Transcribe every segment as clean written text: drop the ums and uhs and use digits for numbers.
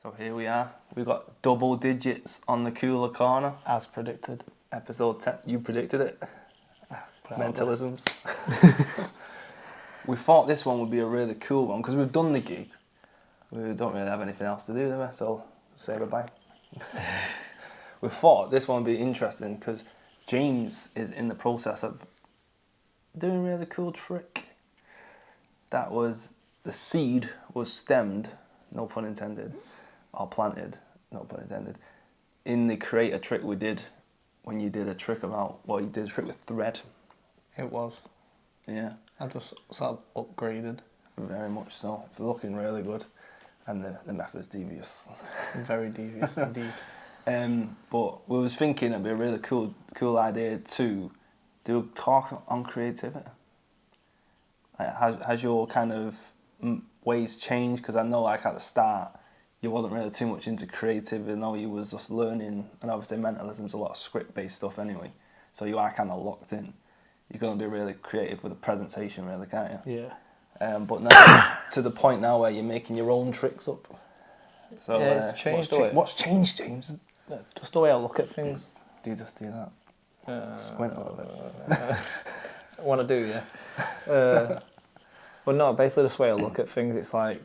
So here we are. We got double digits on the cooler corner. As predicted. Episode 10. You predicted it. Mentalisms. We thought this one would be a really cool one because we've done the gig. We don't really have anything else to do, do we? So say bye-bye. We thought this one would be interesting because James is in the process of doing a really cool trick. That was, the seed was stemmed, no pun intended, or planted, no pun intended, in the creator trick we did when you did a trick about, well, you did a trick with thread. It was. Yeah. I just sort of upgraded. Very much so. It's looking really good. And the method's devious. Very devious indeed. But we was thinking it'd be a really cool idea to do a talk on creativity. Has your kind of ways changed? Because I know like at the start you wasn't really too much into creativity, no, you was just learning, and obviously mentalism's a lot of script-based stuff anyway, so you are kind of locked in. You're going to be really creative with the presentation, really, can't you? Yeah. But now, to the point now where you're making your own tricks up. So, yeah, it's changed. What's changed, James? Just the way I look at things. Do you just do that? Squint a little bit. I want to do, yeah. But no, basically just the way I look at things, it's like,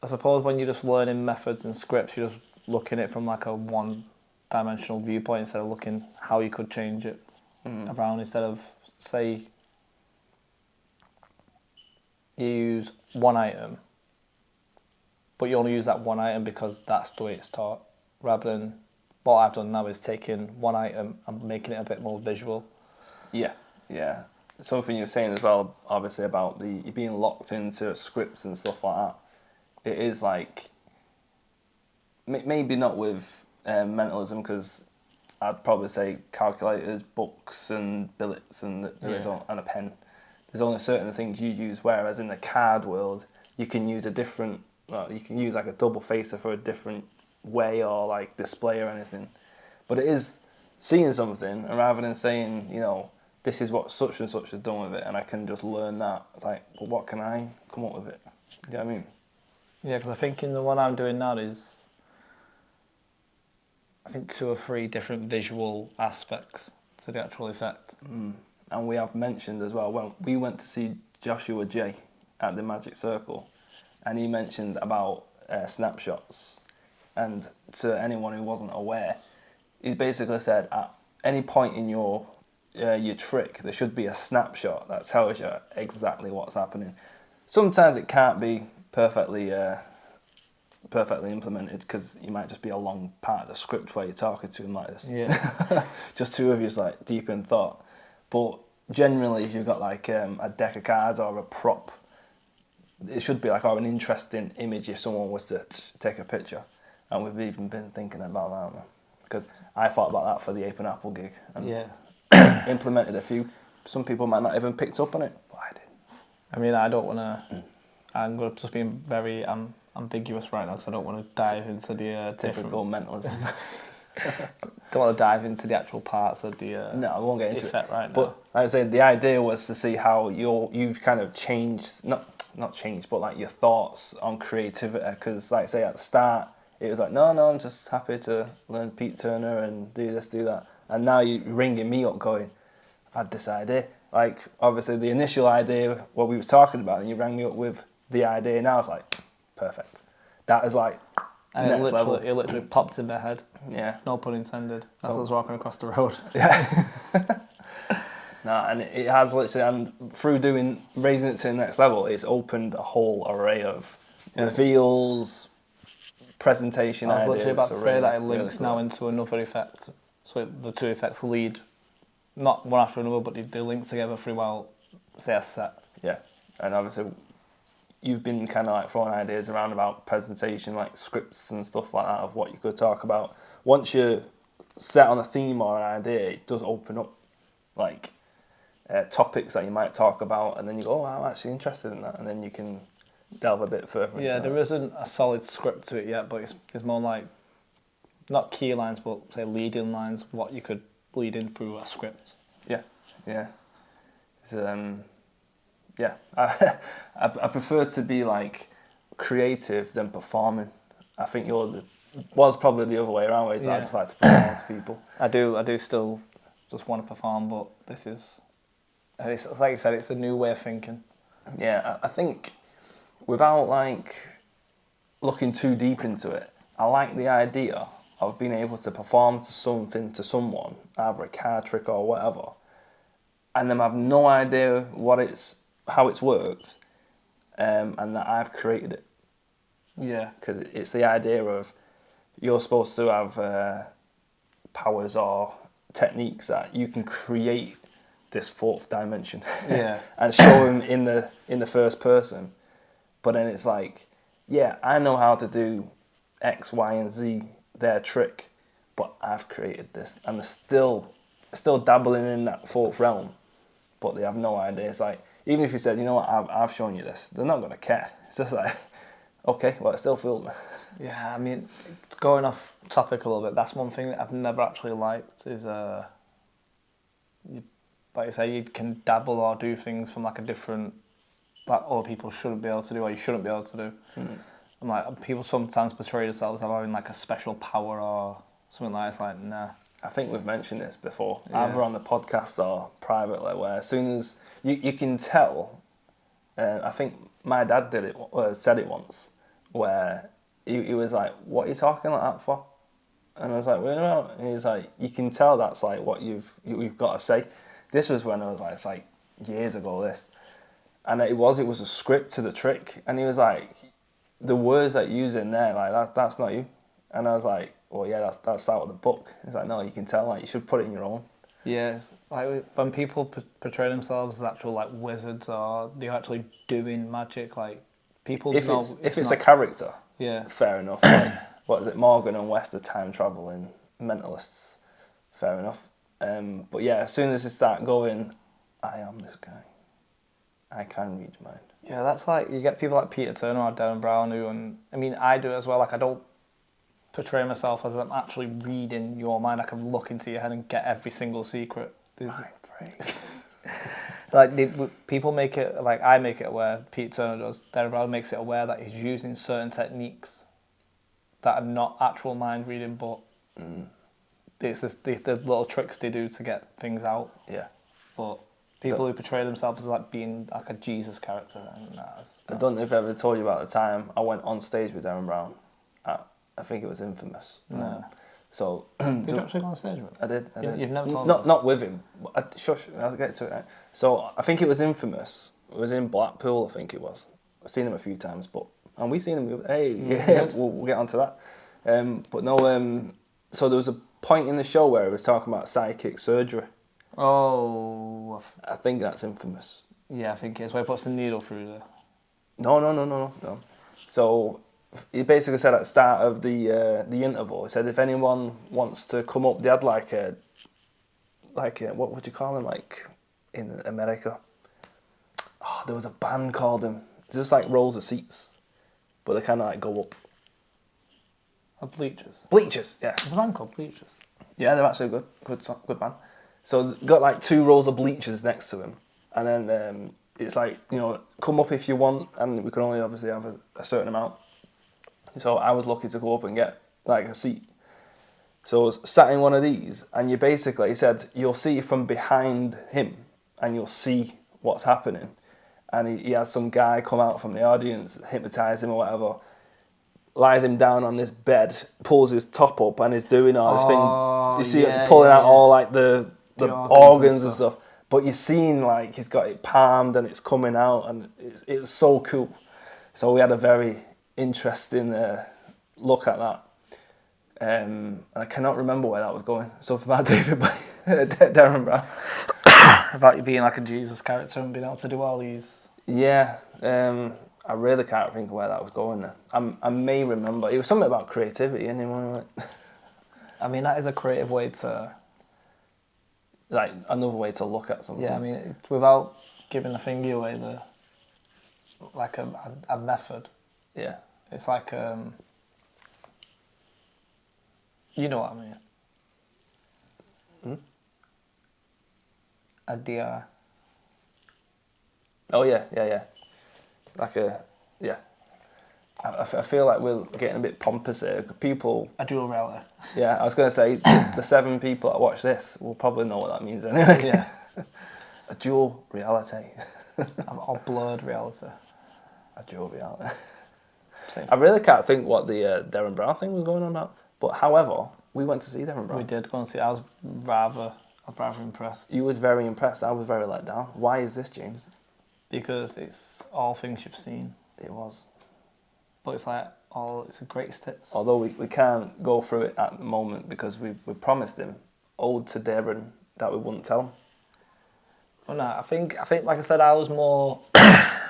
I suppose when you're just learning methods and scripts, you're just looking at it from like a one-dimensional viewpoint instead of looking how you could change it around, instead of, say, you use one item, but you only use that one item because that's the way it's taught, rather than what I've done now is taking one item and making it a bit more visual. Yeah. Something you were saying as well, obviously, about you being locked into scripts and stuff like that. It is like, maybe not with mentalism, because I'd probably say calculators, books and billets and and a pen. There's only certain things you use, whereas in the card world, you can use you can use like a double facer for a different way or like display or anything. But it is seeing something, and rather than saying, this is what such and such has done with it, and I can just learn that, it's like, well, what can I come up with it? You know what I mean? Yeah, because I think in the one I'm doing now is, I think 2 or 3 different visual aspects to the actual effect. And we have mentioned as well, when we went to see Joshua J at the Magic Circle, and he mentioned about snapshots. And to anyone who wasn't aware, he basically said at any point in your trick, there should be a snapshot that tells you exactly what's happening. Sometimes it can't be perfectly implemented because you might just be a long part of the script where you're talking to him like this. Yeah. Just two of you like deep in thought. But generally, if you've got like a deck of cards or a prop, it should be like an interesting image if someone was to take a picture. And we've even been thinking about that, because I thought about that for the Ape and Apple gig and implemented a few. Some people might not even picked up on it, but I did. I mean, I don't want to. I'm going to just be very ambiguous right now because I don't want to dive into the typical mentalism. Don't want to dive into the actual parts of the no, I won't get into effect it right now. But like I said, the idea was to see how you've kind of changed, not changed, but like your thoughts on creativity. Because like I say at the start, it was like, no, I'm just happy to learn Pete Turner and do this, do that. And now you're ringing me up going, I've had this idea. Like, obviously, the initial idea, what we was talking about, and you rang me up with the idea, now it's like, perfect. That is like and next level. It literally popped in my head. Yeah. No pun intended. As I was walking across the road. Yeah. No, and it has literally, and through raising it to the next level, it's opened a whole array of reveals, presentation ideas. I was literally about to say that it links really cool. now into another effect. So the 2 effects lead, not one after another, but they link together throughout, say, a set. Yeah, and obviously you've been kind of like throwing ideas around about presentation, like scripts and stuff like that, of what you could talk about. Once you're set on a theme or an idea, it does open up like topics that you might talk about, and then you go, oh, I'm actually interested in that, and then you can delve a bit further into that. There isn't a solid script to it yet, but it's more like, not key lines, but say leading lines, what you could lead in through a script. Yeah. It's, I prefer to be like creative than performing. Yeah. I think was probably the other way around, where it's like, I just like to perform to people. I do still just want to perform, but it's like you said, it's a new way of thinking. Yeah, I think without like looking too deep into it, I like the idea of being able to perform to something to someone, either a card trick or whatever, and them have no idea how it's worked, and that I've created it. Yeah. Because it's the idea of you're supposed to have powers or techniques that you can create this fourth dimension, Yeah. and show them in the first person. But then it's like, yeah, I know how to do X, Y, and Z, their trick, but I've created this, and they're still dabbling in that fourth realm, but they have no idea. It's like, even if you said, you know what, I've shown you this, they're not going to care. It's just like, okay, well, it still fooled me. Yeah, I mean, going off topic a little bit, that's one thing that I've never actually liked is, like you say, you can dabble or do things from like a different, that other people shouldn't be able to do or you shouldn't be able to do. And like, people sometimes portray themselves as having like a special power or something like that. It's like, nah. I think we've mentioned this before, Yeah. either on the podcast or privately, where as soon as you can tell, I think my dad said it once, where he was like, what are you talking like that for? And I was like, wait a minute. And he's like, you can tell that's like what you've got to say. This was when I was like, it's like years ago, this. And it was a script to the trick. And he was like, the words that you use in there, like that's not you. And I was like, well, yeah, that's out of the book. He's like, no, you can tell, like you should put it in your own. Yeah, it's like when people portray themselves as actual like wizards or they're actually doing magic, like people If know it's not, a character, yeah, fair enough. Like, what is it, Morgan and West are time traveling mentalists, fair enough. But yeah, as soon as they start going, I am this guy, I can read your mind. yeah, that's like you get people like Peter Turner or Derren Brown who, and I mean I do it as well. Like I don't portray myself as I'm actually reading your mind. I can look into your head and get every single secret. Mind freak. Like people make it, like I make it aware, Pete Turner does, Derren Brown makes it aware that he's using certain techniques that are not actual mind reading, but it's the little tricks they do to get things out. Yeah. But people who portray themselves as like being like a Jesus character, I don't know if I ever told you about the time I went on stage with Derren Brown. I think it was Infamous. No. So Did you actually go on stage with him? I did. You've never told me. Not with him. Shush, I'll get to it. Right? So I think it was Infamous. It was in Blackpool, I think it was. I've seen him a few times, and we seen him. Hey, yeah, we'll get onto that. But no. So there was a point in the show where he was talking about psychic surgery. Oh. I think that's Infamous. Yeah, I think it's where he puts the needle through there. No. So he basically said at the start of the interval, he said if anyone wants to come up, they had like a what would you call them, like in America? Oh, there was a band called them, just like rows of seats, but they kind of like go up. Bleachers. Bleachers, yeah. There's a band called Bleachers. Yeah, they're actually good band. So they've got like 2 rows of bleachers next to them, and then it's like, you know, come up if you want, and we can only obviously have a certain amount. So I was lucky to go up and get like a seat. So I was sat in one of these, and you basically, he said, you'll see from behind him, and you'll see what's happening. And he has some guy come out from the audience, hypnotise him or whatever, lies him down on this bed, pulls his top up, and is doing all this thing. You see it pulling out all like the organs and stuff. But you're seeing like he's got it palmed and it's coming out, and it's so cool. So we had a very interesting look at that. I cannot remember where that was going. So from our Derren Brown. About you being like a Jesus character and being able to do all these. Yeah, I really can't think of where that was going there. I may remember. It was something about creativity anyway. I mean, that is a creative way to... Like another way to look at something. Yeah, I mean, it's without giving a thingy away, like a method. Yeah. It's like, you know what I mean. A DR. Oh yeah. Like yeah. I feel like we're getting a bit pompous here. People... A dual reality. Yeah, I was going to say, the 7 people that watch this will probably know what that means anyway. Yeah. A dual reality. Or blurred reality. A dual reality. Same. I really can't think what the Derren Brown thing was going on about. But however, we went to see Derren Brown. We did go and see. I was rather impressed. You was very impressed. I was very let down. Why is this, James? Because it's all things you've seen. It was. But it's like, it's the greatest hits. Although we can't go through it at the moment because we promised him, ode to Derren, that we wouldn't tell him. Well, no, I think like I said, I was more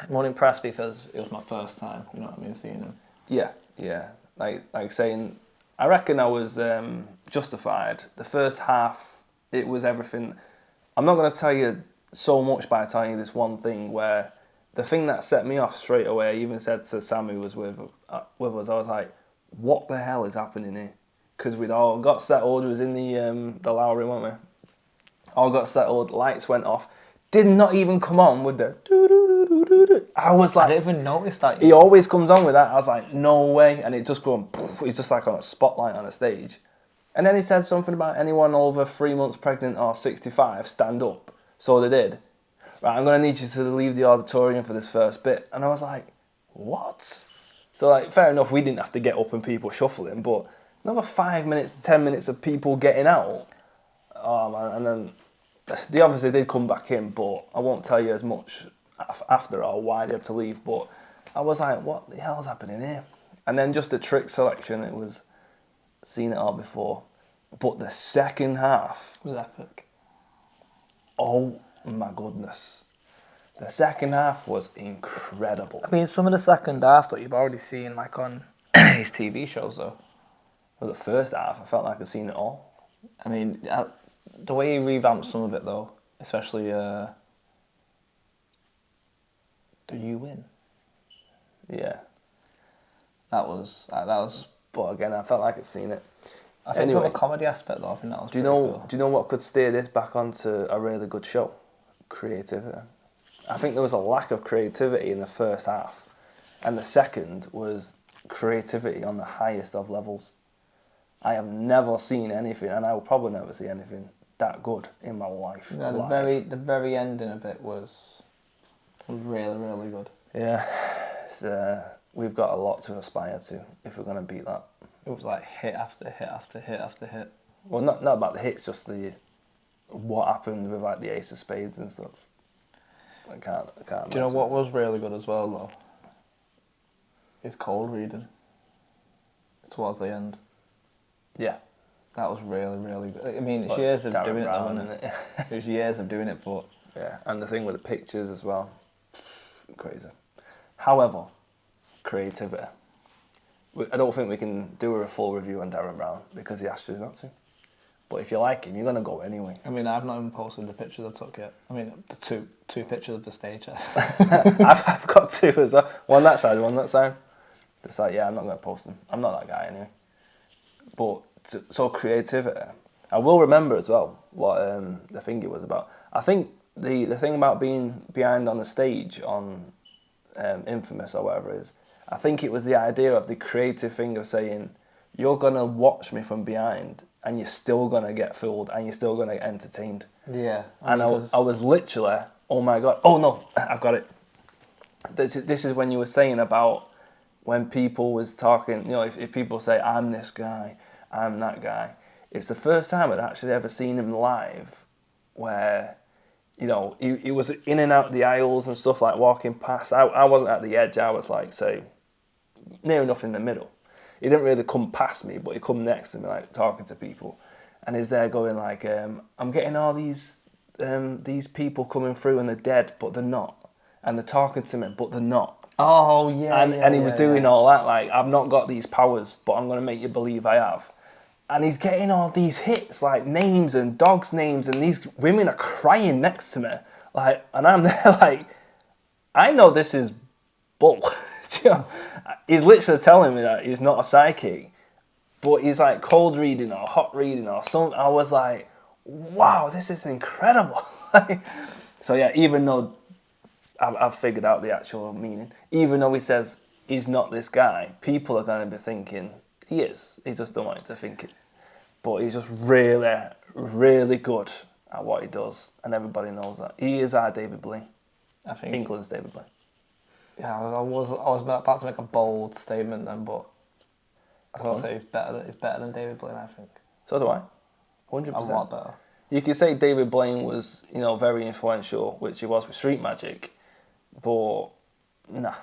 impressed because it was my first time. You know what I mean, seeing him. Yeah. Like saying, I reckon I was justified. The first half, it was everything. I'm not going to tell you so much by telling you this one thing where the thing that set me off straight away, I even said to Sam who was with us, I was like, what the hell is happening here? Because we'd all got settled, it was in the Lowry, weren't we? All got settled, lights went off. Did not even come on with the do-do-do-do-do-do. I was like... I didn't even notice that. He always comes on with that. I was like, no way. And it just going, poof, he's just like on a spotlight on a stage. And then he said something about anyone over 3 months pregnant or 65, stand up. So they did. Right, I'm going to need you to leave the auditorium for this first bit. And I was like, what? So, like, fair enough, we didn't have to get up and people shuffling, but another 5 minutes, 10 minutes of people getting out. Oh, man, and then they obviously did come back in, but I won't tell you as much after or why they had to leave, but I was like, what the hell's happening here? And then just the trick selection, it was seen it all before. But the second half... It was epic. Oh, my goodness. The second half was incredible. I mean, some of the second half that you've already seen, like on his TV shows, though. Well, the first half, I felt like I'd seen it all. I mean, the way he revamped some of it, though, especially Do You Win? Yeah. That was. But again, I felt like I'd seen it. I think from a comedy aspect, though, I think that was. Do you know what could steer this back onto a really good show? Creativity. I think there was a lack of creativity in the first half, and the second was creativity on the highest of levels. I have never seen anything, and I will probably never see anything that good in my life. Yeah, the very ending of it was really, really good. Yeah, we've got a lot to aspire to if we're going to beat that. It was like hit after hit after hit after hit. Well, not about the hits, just what happened with like the Ace of Spades and stuff. I can't. Do you know what was really good as well though? Is cold reading. Towards the end. Yeah. That was really, really good. I mean, it's years of doing it though, isn't it? It was years of doing it, but... Yeah, and the thing with the pictures as well. Crazy. However, creativity. I don't think we can do a full review on Derren Brown because he asked us not to. But if you like him, you're going to go anyway. I mean, I've not even posted the pictures I took yet. I mean, the two pictures of the stage. I've got 2 as well. One that side, one that side. It's like, yeah, I'm not going to post them. I'm not that guy anyway. But, so creativity. I will remember as well what the thing it was about. I think the thing about being behind on the stage on Infamous or whatever it is, I think it was the idea of the creative thing of saying, you're going to watch me from behind and you're still going to get fooled and you're still going to get entertained. Yeah. And I was literally, oh my God, oh no, I've got it. This is when you were saying about when people was talking, you know, if people say, I'm this guy, I'm that guy. It's the first time I'd actually ever seen him live where, you know, he was in and out the aisles and stuff, like walking past. I wasn't at the edge, I was like, say, near enough in the middle. He didn't really come past me, but he come next to me, like talking to people. And he's there going like, I'm getting all these people coming through and they're dead, but they're not. And they're talking to me, but they're not. Oh, yeah. And he was doing all that, like, I've not got these powers, but I'm going to make you believe I have. And he's getting all these hits, like names and dogs' names, and these women are crying next to me. Like, and I'm there like, I know this is bull. You know? He's literally telling me that he's not a psychic, but he's like cold reading or hot reading or something. I was like, wow, this is incredible. So yeah, even though I've figured out the actual meaning, even though he says he's not this guy, people are going to be thinking, he is. He just don't want you to think it. But he's just really, really good at what he does, and everybody knows that. He is our David Blaine. I think England's David Blaine. Yeah, I was about to make a bold statement then, but I gotta say he's better than David Blaine, I think. So do I. 100%. A lot better. You could say David Blaine was, very influential, which he was with Street Magic, but nah,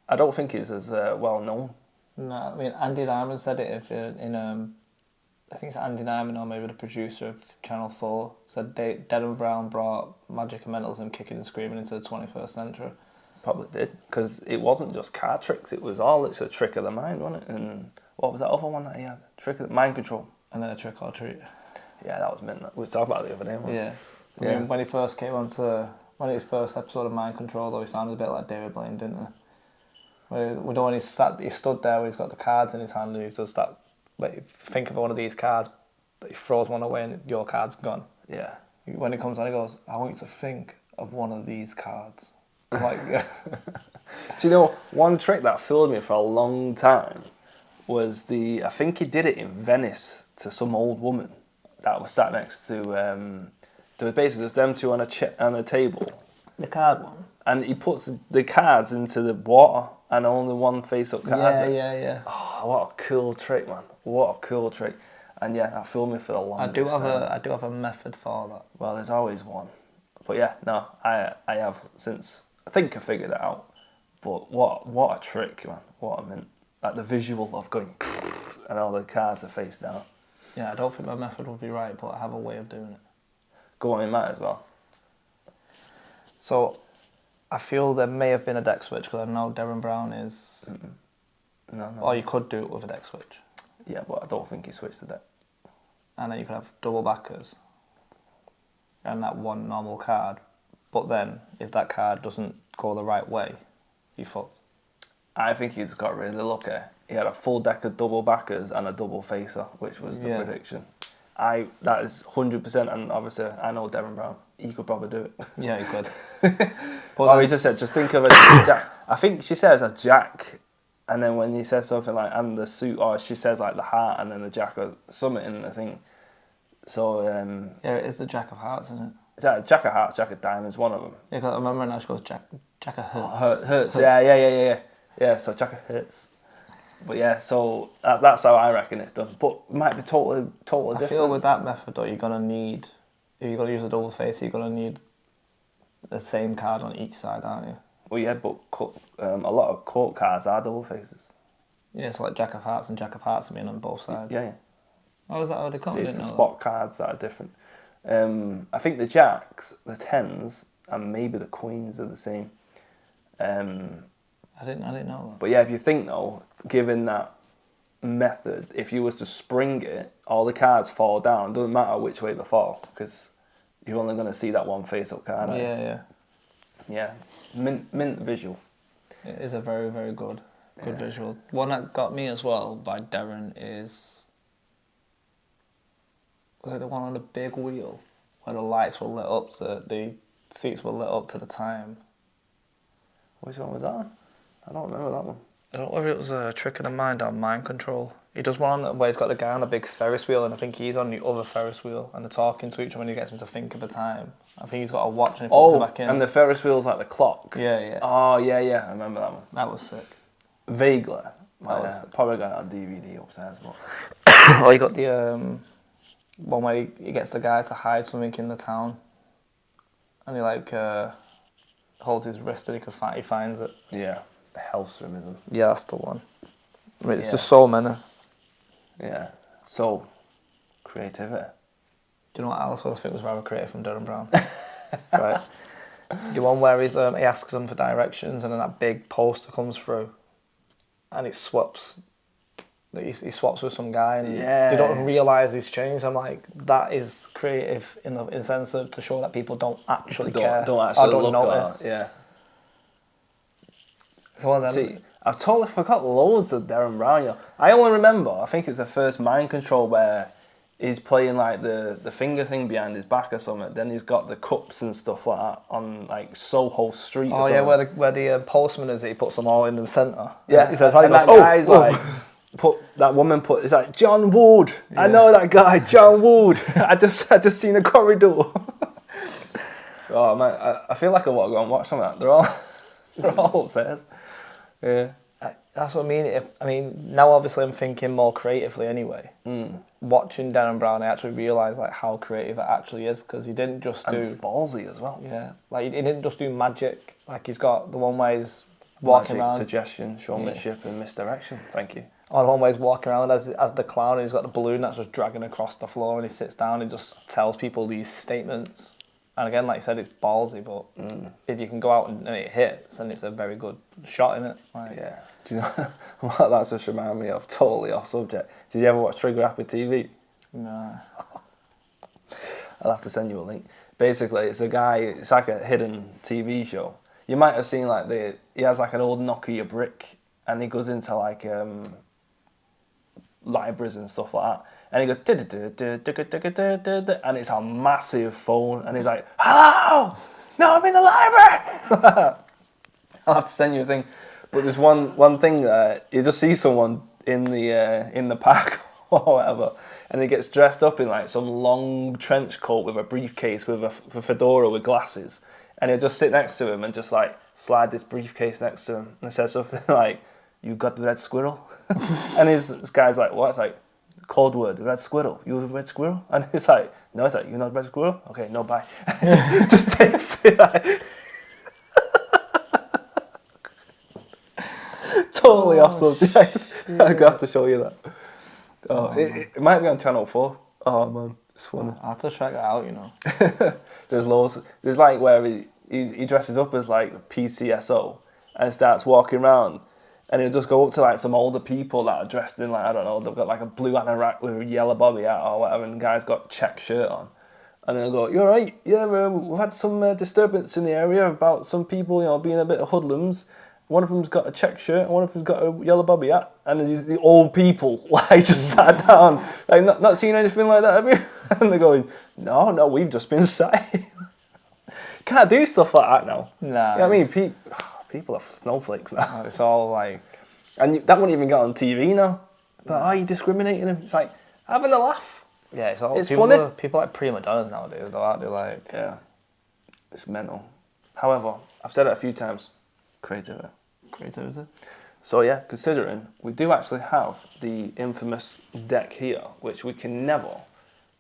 I don't think he's as well known. No, I mean Andy Nyman said it in I think it's Andy Nyman or maybe the producer of Channel 4 said Derren Brown brought magic and mentalism kicking and screaming into the 21st century. Probably did, because it wasn't just card tricks, it was all a trick of the mind, wasn't it? And what was that other one that he had? Trick of the mind control. And then a trick or treat. Yeah, that was mint. We were talking about it the other day, wasn't we? Yeah. I mean, when he first came when his first episode of Mind Control, though, he sounded a bit like David Blaine, didn't he? When he stood there, where he's got the cards in his hand, and he's just that. Like, think of one of these cards, he throws one away, and your card's gone. Yeah. When he comes on, he goes, "I want you to think of one of these cards." Like, yeah. Do you know one trick that fooled me for a long time was I think he did it in Venice to some old woman that was sat next to. There was basically just them two on a table. The card one. And he puts the cards into the water, and only one face-up card. Yeah. Oh, what a cool trick, man! What a cool trick. And yeah, that fooled me for the longest time. I do have a method for that. Well, there's always one. But yeah, no, I have since. I think I figured it out. But what a trick, man! What a mint! Like the visual of going and all the cards are face down. Yeah, I don't think my method would be right, but I have a way of doing it. Go on, you might as well. So, I feel there may have been a deck switch because I know Derren Brown is. No. Or you could do it with a deck switch. Yeah, but I don't think he switched the deck. And then you could have double backers and that one normal card. But then, if that card doesn't go the right way, you fucked. I think he's got really lucky. He had a full deck of double backers and a double facer, which was the prediction. That is 100%, and obviously I know Derren Brown. He could probably do it. Yeah, he could. But he just said, just think of a jack. I think she says a jack, and then when he says something like and the suit, or she says like the heart and then the jack or something in the thing. So yeah, it is the Jack of Hearts, isn't it? Is that a Jack of Hearts, Jack of Diamonds, one of them? Yeah, 'cause I remember now she goes Jack of Hearts. Hurts. Yeah, so Jack of Hearts. But yeah, so that's how I reckon it's done. But it might be totally different. I feel with that method, though, if you're going to use a double face, you're going to need the same card on each side, aren't you? Well, yeah, but a lot of court cards are double faces. Yeah, so like Jack of Hearts and Jack of Hearts are on both sides. Yeah. Oh, is that how they come? It's the spot cards that are different. I think the jacks, the tens, and maybe the queens are the same. I didn't know that. But yeah, if you think though, given that method, if you was to spring it, all the cards fall down. It doesn't matter which way they fall because you're only going to see that one face-up card. Yeah. Mint visual. It is a very, very good visual. One that got me as well by Derren is like the one on the big wheel where the lights were lit up, the seats were lit up to the time. Which one was that? I don't remember that one. I don't know if it was a trick of the mind or mind control. He does one where he's got the guy on a big Ferris wheel, and I think he's on the other Ferris wheel, and they're talking to each other, and he gets him to think of the time. I think he's got a watch and he puts it back in. And the Ferris wheel's like the clock. Yeah. Oh, yeah, I remember that one. That was sick. Vaguely. Probably got it on DVD upstairs, but... Or you got the one where he gets the guy to hide something in the town, and he holds his wrist and he finds it. Yeah, Hellstreamism. Yeah, that's the one. I mean, it's just so many. Yeah, so creativity. Do you know what else I think was rather creative from Derren Brown? Right. The one where he asks them for directions, and then that big poster comes through, and it swaps. He swaps with some guy, and they don't realise he's changed. I'm like, that is creative in the sense of to show that people don't actually care. Don't actually don't look notice. at it. Yeah. So then, see, I've totally forgot loads of Derren Brown. I only remember, I think it's the first Mind Control where he's playing like the finger thing behind his back or something. Then he's got the cups and stuff like that on like Soho Street. Oh or yeah, something. where the postman is, he puts them all in the centre. Yeah, he says, right, and he goes, that guy's like, it's like, John Wood. Yeah. I know that guy, John Wood. I just seen a corridor. Oh man, I feel like I want to go and watch some of that. They're all upstairs. Yeah. That's what I mean. Now obviously I'm thinking more creatively anyway. Watching Derren Brown, I actually realised like how creative it actually is, because he didn't just do ballsy as well. Yeah, like he didn't just do magic. Like he's got the one where he's walking around, suggestion, showmanship, and misdirection. Thank you. Or the one where he's walking around as the clown, and he's got the balloon that's just dragging across the floor, and he sits down and just tells people these statements. And again, like you said, it's ballsy, but if you can go out and it hits, and it's a very good shot in it. Like, yeah. Do you know what that's just reminded me of? Totally off subject. Did you ever watch Trigger Happy TV? No. I'll have to send you a link. Basically, it's like a hidden TV show. You might have seen like he has like an old Nokia brick, and he goes into like libraries and stuff like that. And he goes, and it's a massive phone, and he's like, hello! No, I'm in the library! I'll have to send you a thing. But there's one thing that you just see someone in the park or whatever, and he gets dressed up in like some long trench coat with a briefcase with a fedora with glasses, and he'll just sit next to him and just like slide this briefcase next to him and say something like, you got the red squirrel? And this guy's like, what? It's like, cold word, red squirrel. You a red squirrel? And he's like, no. It's like, you're not a red squirrel? Okay, no, bye. just takes it like... Totally off subject. Yeah. I have to show you that. It might be on Channel 4. Oh man, it's funny. I'll have to check that out, you know. There's loads. There's like where he dresses up as like PCSO and starts walking around, and he'll just go up to like some older people that are dressed in like, I don't know, they've got like a blue anorak with a yellow bobby hat or whatever, and the guy's got check shirt on. And they'll go, you're right, yeah, we've had some disturbance in the area about some people, you know, being a bit of hoodlums. One of them's got a check shirt and one of them's got a yellow bobby hat. And these the old people like just sat down, like not seen anything like that, have you? And they're going, no, we've just been sat. Can't do stuff like that now. Nah. You know what I mean? People are snowflakes now. It's all like... And that wouldn't even get on TV now. But are you discriminating them? It's like, having a laugh. Yeah, it's all... It's funny. People like prima donnas nowadays, they're like... Yeah. It's mental. However, I've said it a few times. Creativity. So yeah, considering we do actually have the infamous deck here, which we can never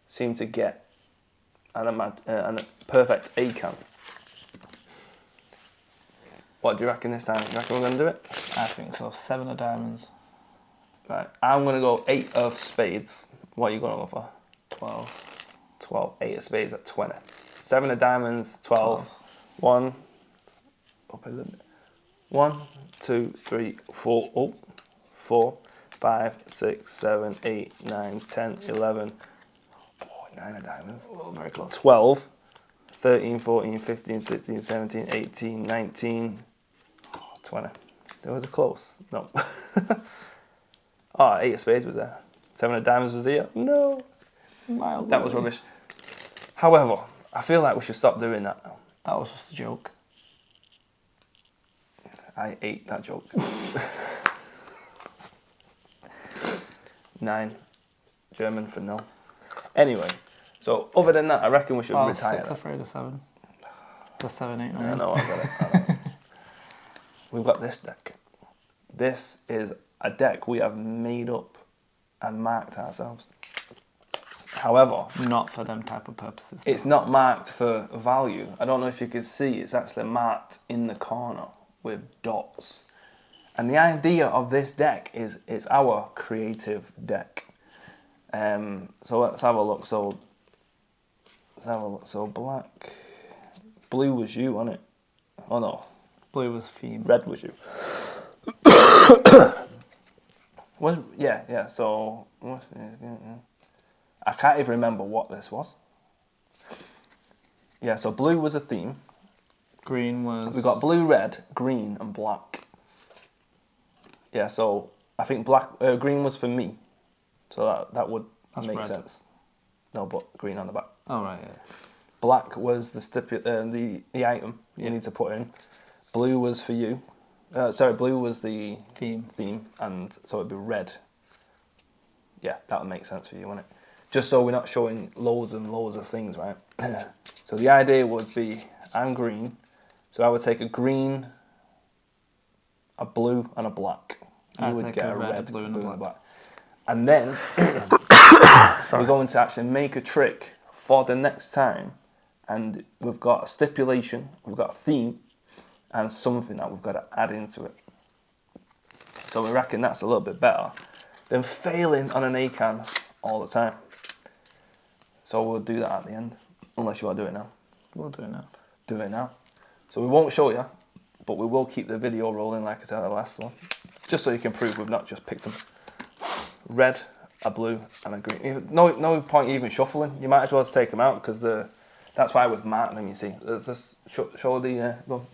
seem to get a perfect A-can. What do you reckon this time? You reckon we're going to do it? I think so. 7 of diamonds. Right, I'm going to go 8 of spades. What are you going to go for? 12. 8 of spades at 20. 7 of diamonds, 12. 1. Up a little bit. 1, 2, 3, 4. Oh, 4, 5, 6, 7, 8, 9, 10, 11. Oh, 9 of diamonds. Oh, very close. 12, 13, 14, 15, 16, 17, 18, 19, 20. There was a close. No. 8 of spades was there. 7 of diamonds was here. No. Miles that was rubbish. However, I feel like we should stop doing that now. That was just a joke. I ate that joke. 9. German for no. Anyway, so other than that, I reckon we should retire. 6 afraid of 7. The 7, 8, 9. I know, I got it. We've got this deck. This is a deck we have made up and marked ourselves. However, not for them type of purposes. It's not marked for value. I don't know if you can see, it's actually marked in the corner with dots. And the idea of this deck is it's our creative deck. So let's have a look. So black, blue was you, wasn't it? Oh no, blue was Fiend. Red was you. Yeah. So I can't even remember what this was. Yeah. So blue was a theme. Green was... We got blue, red, green, and black. Yeah, so I think green was for me. So that would make sense. No, but green on the back. Oh, right, yeah. Black was the item you need to put in. Blue was for you. Blue was the theme, and so it'd be red. Yeah, that would make sense for you, wouldn't it? Just so we're not showing loads and loads of things, right? So the idea would be, I'm green, so I would take a green, a blue, and a black. You would get a red, blue, and a black. And then we're going to actually make a trick for the next time, and we've got a stipulation, we've got a theme, and something that we've got to add into it. So we reckon that's a little bit better than failing on an ACAN all the time. So we'll do that at the end, unless you want to do it now. We'll do it now. Do it now. So we won't show you, but we will keep the video rolling like I said at the last one, just so you can prove we've not just picked them. Red, a blue, and a green. No point even shuffling. You might as well take them out because that's why we've marked them. You see, there's this show the go on.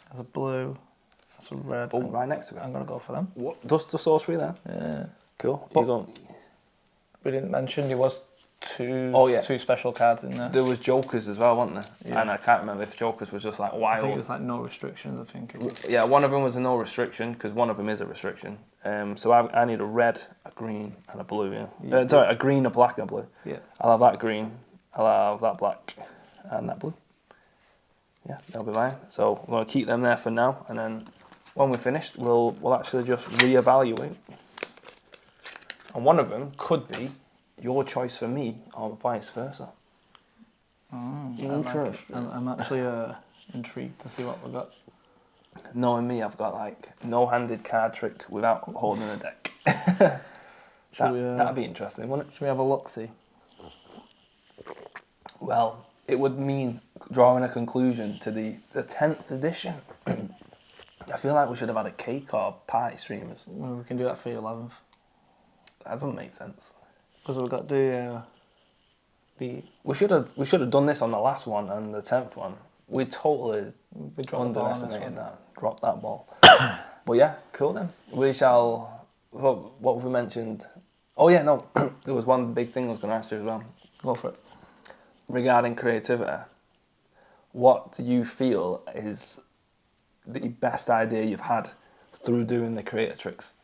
There's a blue. That's a red. Oh, right next to it. I'm gonna go for them. What? Just all three there. Yeah. Cool. But you go. We didn't mention there was two special cards in there. There was Jokers as well, wasn't there? Yeah. And I can't remember if Jokers was just like wild. I think it was like no restrictions. I think it was. Yeah, one of them was a no restriction because one of them is a restriction. So I need a red, a green, and a blue. Yeah. A green, a black, and a blue. Yeah. I'll have that green. I'll have that black, and that blue. Yeah, that'll be mine. So we're gonna keep them there for now, and then when we're finished, we'll actually just reevaluate. And one of them could be your choice for me, or vice versa. Interesting. I'm actually intrigued to see what we got. Knowing me, I've got like no-handed card trick without holding a deck. That'd be interesting, wouldn't it? Should we have a look-see? Well, it would mean drawing a conclusion to the 10th edition. I feel like we should have had a cake or party streamers. Well, we can do that for the 11th. That doesn't make sense. Because we've got the... We should have done this on the last one and the 10th one. We totally underestimated that. Dropped that ball. But yeah, cool then. We shall... What have we mentioned? Oh yeah, no. There was one big thing I was going to ask you as well. Go for it. Regarding creativity, what do you feel is the best idea you've had through doing the creator tricks?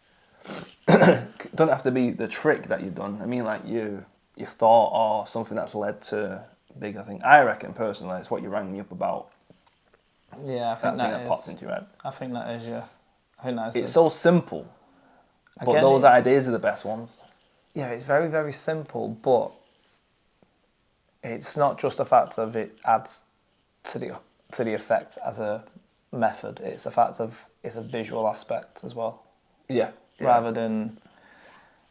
Don't have to be the trick that you've done. I mean, like your thought or something that's led to bigger thing. I reckon personally, it's what you rang me up about. Yeah, I think that popped into your head. I think that is. Yeah, I think that is. It's so simple, but those ideas are the best ones. Yeah, it's very, very simple, but it's not just the fact of it adds to the effect as a method. It's the fact of it's a visual aspect as well. Yeah. Rather than,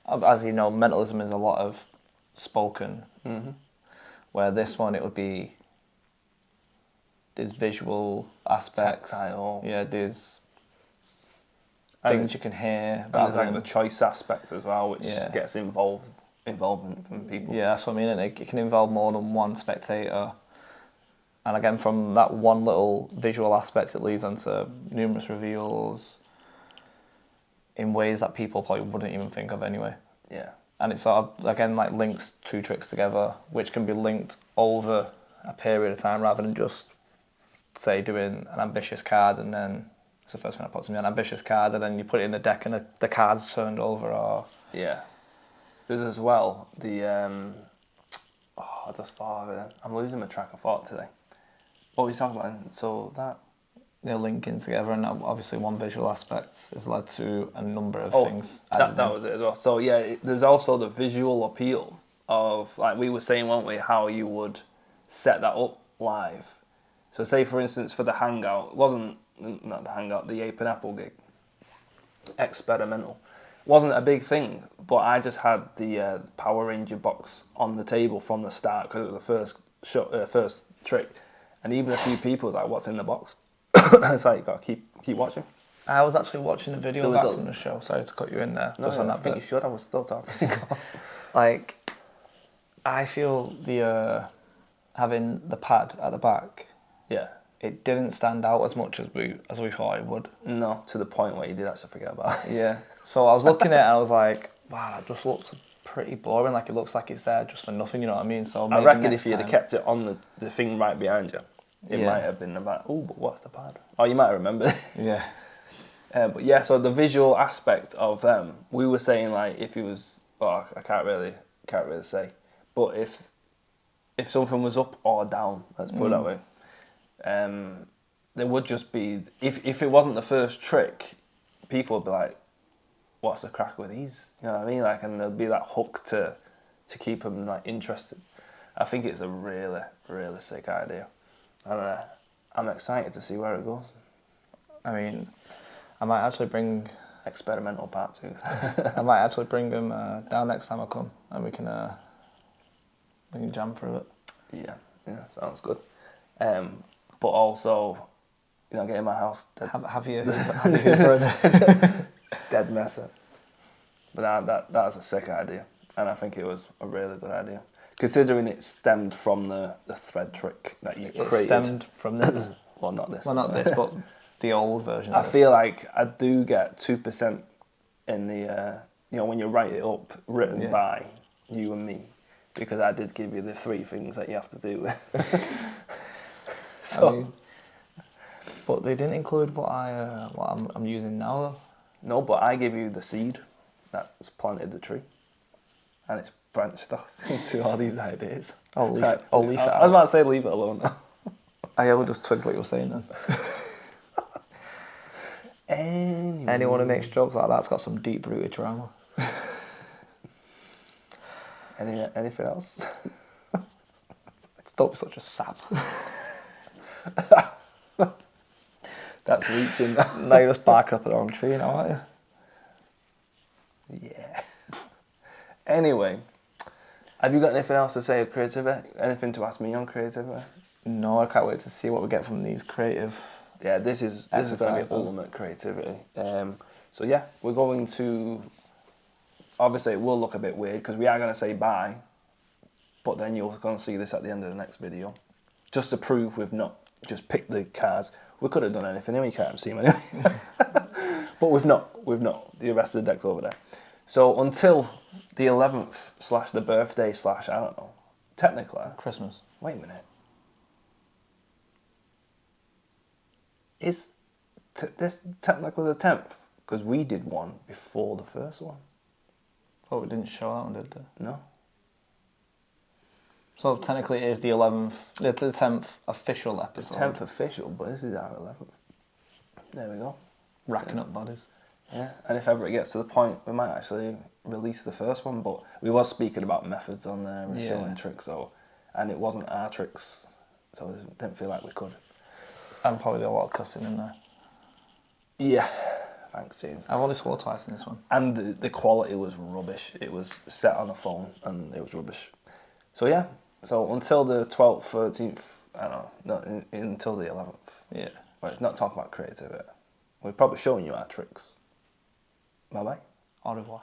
as you know, mentalism is a lot of spoken. Mm-hmm. Where this one it would be there's visual aspects. Tactile. Yeah, there's things you can hear. And there's like the choice aspect as well, which gets involvement from people. Yeah, that's what I mean. It can involve more than one spectator. And again, from that one little visual aspect, it leads on to numerous reveals in ways that people probably wouldn't even think of anyway. Yeah. And it sort of, again, like links two tricks together, which can be linked over a period of time rather than just, say, doing an ambitious card and then, it's the first thing that pops in me, an ambitious card and then you put it in the deck and the card's turned over or... Yeah. There's as well the, I just thought of it then. I'm losing my track of thought today. What were you talking about? So that... They're linking together, and obviously one visual aspect has led to a number of things. That was it as well. So yeah, there's also the visual appeal of, like we were saying, weren't we, how you would set that up live. So say, for instance, for the Hangout, it wasn't, not the Hangout, the Ape and Apple gig, experimental. Wasn't a big thing, but I just had the Power Ranger box on the table from the start because it was the first trick. And even a few people were like, what's in the box? It's like, you got to keep watching. I was actually watching a video back from the show. Sorry to cut you in there. No, I think you should. I was still talking. Like, I feel the having the pad at the back. Yeah. It didn't stand out as much as we thought it would. No, to the point where you did actually forget about it. Yeah. So I was looking at it and I was like, wow, that just looks pretty boring. Like, it looks like it's there just for nothing, you know what I mean? So I maybe reckon next if you'd have time- kept it on the thing right behind you, it Yeah. might have been about, oh, but what's the pad? Oh, you might remember. Yeah. But yeah, so the visual aspect of them, we were saying like if he was, well, I can't really say, but if something was up or down, let's put it that way, there would just be, if it wasn't the first trick, people would be like, what's the crack with these? You know what I mean? Like, and there'd be that hook to keep them like interested. I think it's a really, really sick idea. And I'm excited to see where it goes. I mean, I might actually bring... Experimental part 2. I might actually bring them down next time I come, and we can jam through it. Yeah, sounds good. But also, get in my house dead, Have you for a dead messer. But that was a sick idea, and I think it was a really good idea, considering it stemmed from the thread trick that you created. It stemmed from this. Well, not this. Well, not this, but the old version. I feel like I do get 2% in the when you write it up, written by you and me, because I did give you the 3 things that you have to do. So, I mean, but they didn't include what I'm using now though. No, but I give you the seed that's planted the tree, and it's branched off into all these ideas. I'll leave Right. it out. I was about to say leave it alone now. I will just twigged what you were saying then. Anyone who makes jokes like that's got some deep-rooted trauma. Anything else? Don't be such a sap. That's reaching. Now you're just barking up at the wrong tree now, aren't you? Yeah. Anyway, have you got anything else to say of creativity? Anything to ask me on creativity? No, I can't wait to see what we get from these creative. Yeah, this is going to be ultimate creativity. So yeah, we're going to. Obviously, it will look a bit weird because we are going to say bye, but then you're going to see this at the end of the next video, just to prove we've not just picked the cards. We could have done anything, and we can't see them anyway. But we've not. The rest of the deck's over there. So until the 11th / the birthday / I don't know. Technically, Christmas. wait a minute. Is this technically the 10th? Because we did one before the first one. Oh, we didn't show that one, did they? No. So technically it is the 11th, it's the 10th official It's episode. 10th official, but this is our 11th. There we go. Racking up bodies. Yeah, and if ever it gets to the point, we might actually release the first one, but we was speaking about methods on there and showing tricks, and it wasn't our tricks, so I didn't feel like we could. And probably a lot of cussing in there. Yeah, thanks, James. I've only swore twice in this one. And the quality was rubbish. It was set on a phone, and it was rubbish. So yeah, so until the 12th, 13th, I don't know, until the 11th. Yeah. Well, it's not talking about creativity. We're probably showing you our tricks. Bye-bye. Au revoir.